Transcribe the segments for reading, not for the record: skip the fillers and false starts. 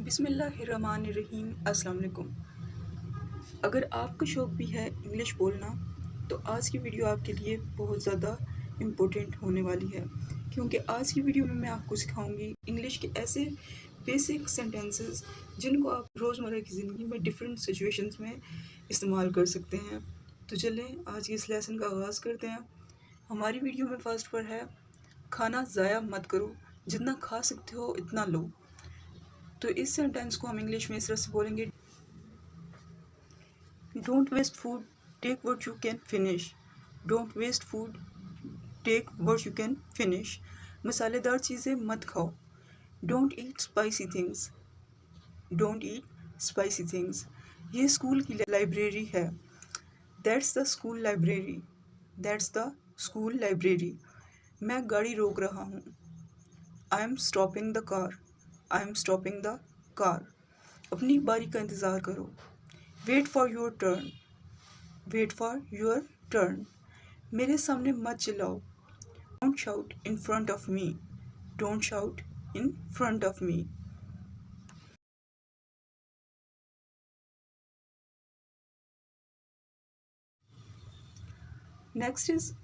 बिस्मिल्लाहिर्रहमानिर्रहीम। अस्सलाम वालेकुम। अगर आपका शौक़ भी है इंग्लिश बोलना तो आज की वीडियो आपके लिए बहुत ज़्यादा इम्पोर्टेंट होने वाली है, क्योंकि आज की वीडियो में मैं आपको सिखाऊंगी इंग्लिश के ऐसे बेसिक सेंटेंसेस जिनको आप रोज़मर्रा की ज़िंदगी में डिफरेंट सिचुएशंस में इस्तेमाल कर सकते हैं। तो चलें आज के इस लेसन का आगाज़ करते हैं। हमारी वीडियो में फ़र्स्ट पर है खाना ज़ाया मत करो, जितना खा सकते हो इतना लो। तो इस सेंटेंस को हम इंग्लिश में इस तरह से बोलेंगे, don't waste food, take what you can finish. Don't waste food, take what you can finish. मसालेदार चीज़ें मत खाओ। Don't eat spicy things. Don't eat spicy things. ये स्कूल की लाइब्रेरी है। That's the school library. That's the school library. मैं गाड़ी रोक रहा हूँ। I am stopping the car. I am stopping the car. अपनी बारी का इंतज़ार करो। Wait for your turn. Wait for your turn. मेरे सामने मत चिल्लाओ। Don't shout in front of me. Don't shout in front of me. Next is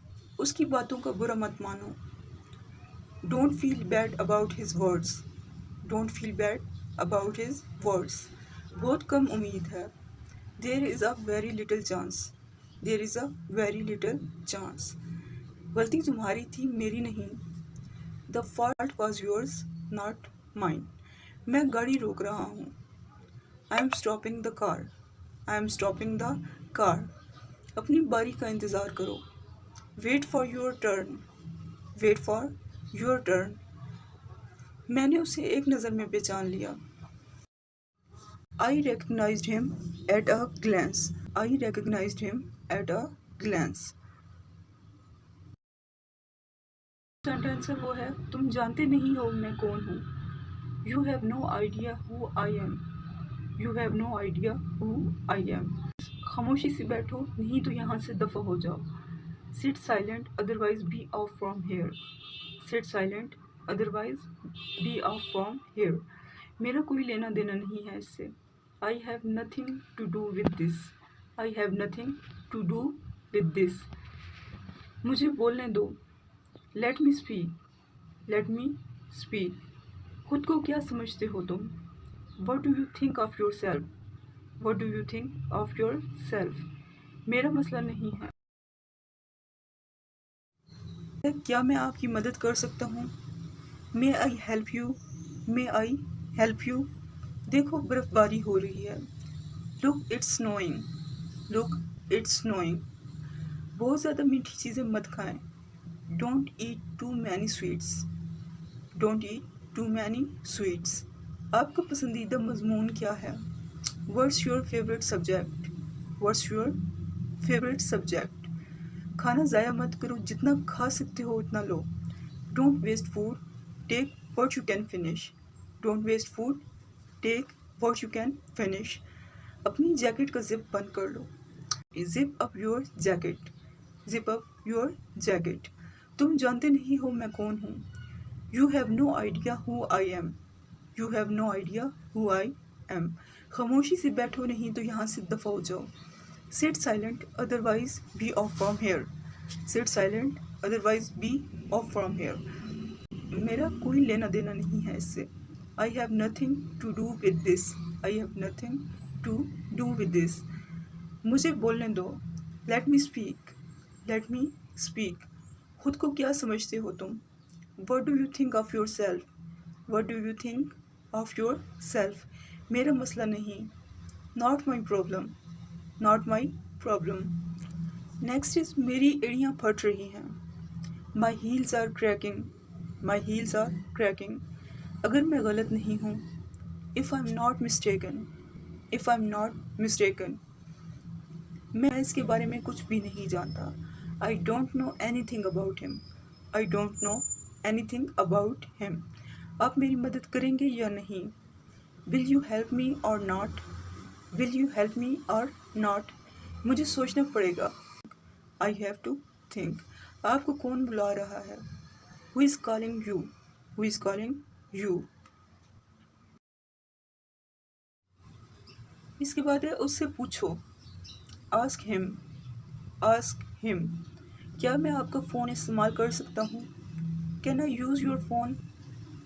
उसकी बातों का बुरा मत मानो। Don't feel bad about his words. Don't feel bad about his words. बहुत कम उम्मीद है। There is a very little chance. There is a very little chance. गलती तुम्हारी थी, मेरी नहीं। The fault was yours, not mine. मैं गाड़ी रोक रहा हूँ। I am stopping the car. I am stopping the car. अपनी बारी का इंतज़ार करो। Wait for your turn. Wait for your turn. मैंने उसे एक नज़र में पहचान लिया। I recognized him at a glance. I recognized him at a glance. Sentence है वो है, तुम जानते नहीं हो मैं कौन हूँ। You have no idea who I am. You have no idea who I am. खामोशी से बैठो, नहीं तो यहाँ से दफ़ा हो जाओ। Sit silent, otherwise be off from here. Sit silent, otherwise be off from here. मेरा कोई लेना देना नहीं है इससे। I have nothing to do with this. I have nothing to do with this. मुझे बोलने दो। Let me speak. Let me speak. खुद को क्या समझते हो तुम? What do you think of yourself? What do you think of yourself? मेरा मसला नहीं है। क्या मैं आपकी मदद कर सकता हूँ? May I help you? May I help you? देखो बर्फबारी हो रही है। Look, it's snowing. Look, it's snowing. बहुत ज़्यादा मीठी चीज़ें मत खाएं। Don't eat too many sweets. Don't eat too many sweets. आपका पसंदीदा मज़मून क्या है? What's your favorite subject? What's your favorite subject? खाना ज़ाया मत करो, जितना खा सकते हो उतना लो। Don't waste food. Take what you can finish. Don't waste food. Take what you can finish. अपनी जैकेट का जिप बंद कर लो। Zip up your jacket. Zip up your jacket. तुम जानते नहीं हो मैं कौन हूँ। You have no idea who I am. You have no idea who I am. खामोशी से बैठो, नहीं तो यहाँ से दफ़ा हो जाओ। Sit silent, otherwise be off from here. Sit silent, otherwise be off from here. मेरा कोई लेना देना नहीं है इससे। I have nothing to do with this. I have nothing to do with this. मुझे बोलने दो। Let me speak. Let me speak. खुद को क्या समझते हो तुम? What do you think of yourself? What do you think of yourself? मेरा मसला नहीं। Not my problem. Not my problem. Next is मेरी एड़ियाँ फट रही हैं। My heels are cracking. My heels are cracking. अगर मैं गलत नहीं हूँ। If I'm not mistaken. If I'm not mistaken. मैं इसके बारे में कुछ भी नहीं जानता। I don't know anything about him. I don't know anything about him. आप मेरी मदद करेंगे या नहीं? Will you help me or not? Will you help me or not? मुझे सोचना पड़ेगा। I have to think. आपको कौन बुला रहा है? Who is calling you? Who is calling you? इसके बाद है उससे पूछो, आस्क हिम, क्या मैं आपका फ़ोन इस्तेमाल कर सकता हूँ? Can I use your phone?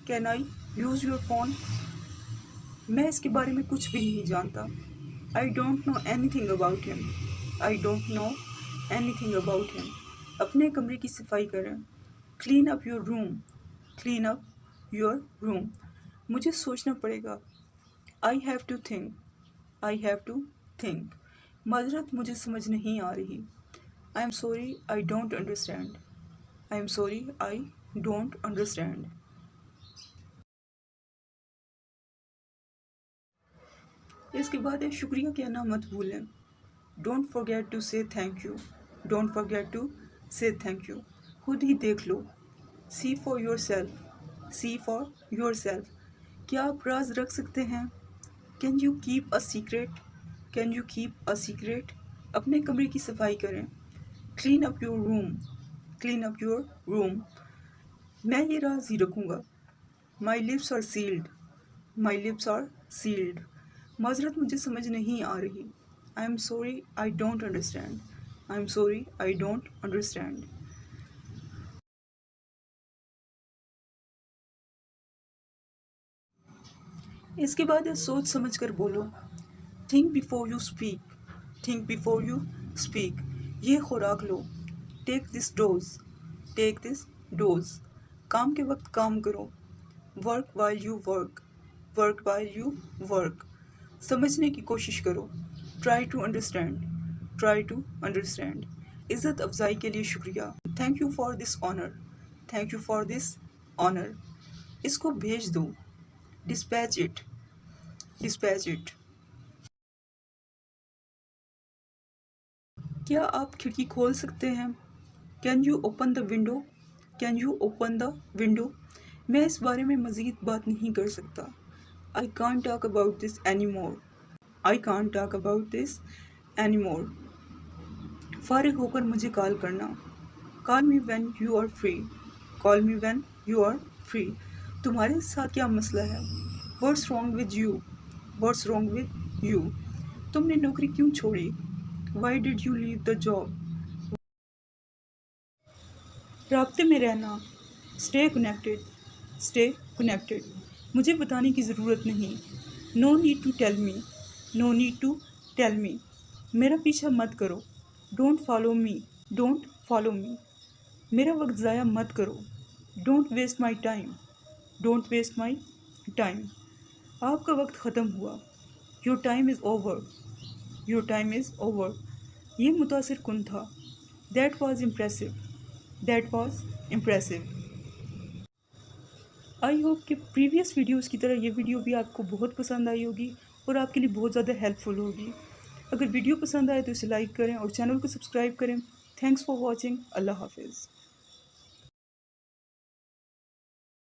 Can I use your phone? मैं इसके बारे में कुछ भी नहीं जानता। I don't know anything about him. I don't know anything about him. अपने कमरे की सफाई करें। Clean up your room. Clean up your room. मुझे सोचना पड़ेगा। I have to think. I have to think. माजरत, मुझे समझ नहीं आ रही। I am sorry, I don't understand. I am sorry, I don't understand. इसके बाद है शुक्रिया कहना मत भूलें। Don't forget to say thank you. Don't forget to say thank you. खुद ही देख लो। See for yourself. See for yourself. क्या आप राज रख सकते हैं? Can you keep a secret? Can you keep a secret? अपने कमरे की सफाई करें। Clean up your room. Clean up your room. मैं ये राज ही रखूँगा। My lips are sealed. My lips are sealed. माजरत, मुझे समझ नहीं आ रही। I am sorry, I don't understand. I am sorry, I don't understand. इसके बाद है सोच समझ कर बोलो। Think before you speak. Think before you speak. ये खुराक लो। Take this dose. Take this dose. काम के वक्त काम करो। Work while you work. Work while you work. समझने की कोशिश करो। Try to understand. Try to understand. इज़्ज़त अफजाई के लिए शुक्रिया। Thank you for this honour. Thank you for this honour. इसको भेज दो। Dispatch it. Dispatch it. क्या आप खिड़की खोल सकते हैं? Can you open the window? Can you open the window? मैं इस बारे में मज़ीद बात नहीं कर सकता। I can't talk about this any more. I can't talk about this any more. फारिग होकर मुझे कॉल करना। Call me when you are free. Call me when you are free. तुम्हारे साथ क्या मसला है? What's wrong with you? What's wrong with you? तुमने नौकरी क्यों छोड़ी? Why did you leave the job? राब्ते में रहना। Stay connected. Stay connected. मुझे बताने की ज़रूरत नहीं। No need to tell me. No need to tell me. मेरा पीछा मत करो। Don't follow me. Don't follow me. मेरा वक्त ज़ाया मत करो। Don't waste my time. Don't waste my time. आपका वक्त ख़त्म हुआ। Your time is over. Your time is over. ये मुतासिर कुन था। That was impressive. That was impressive. I hope कि प्रीवियस वीडियोज़ की तरह ये वीडियो भी आपको बहुत पसंद आई होगी और आपके लिए बहुत ज़्यादा हेल्पफुल होगी। अगर वीडियो पसंद आए तो इसे लाइक करें और चैनल को सब्सक्राइब करें। Thanks for watching. अल्लाह हाफिज़।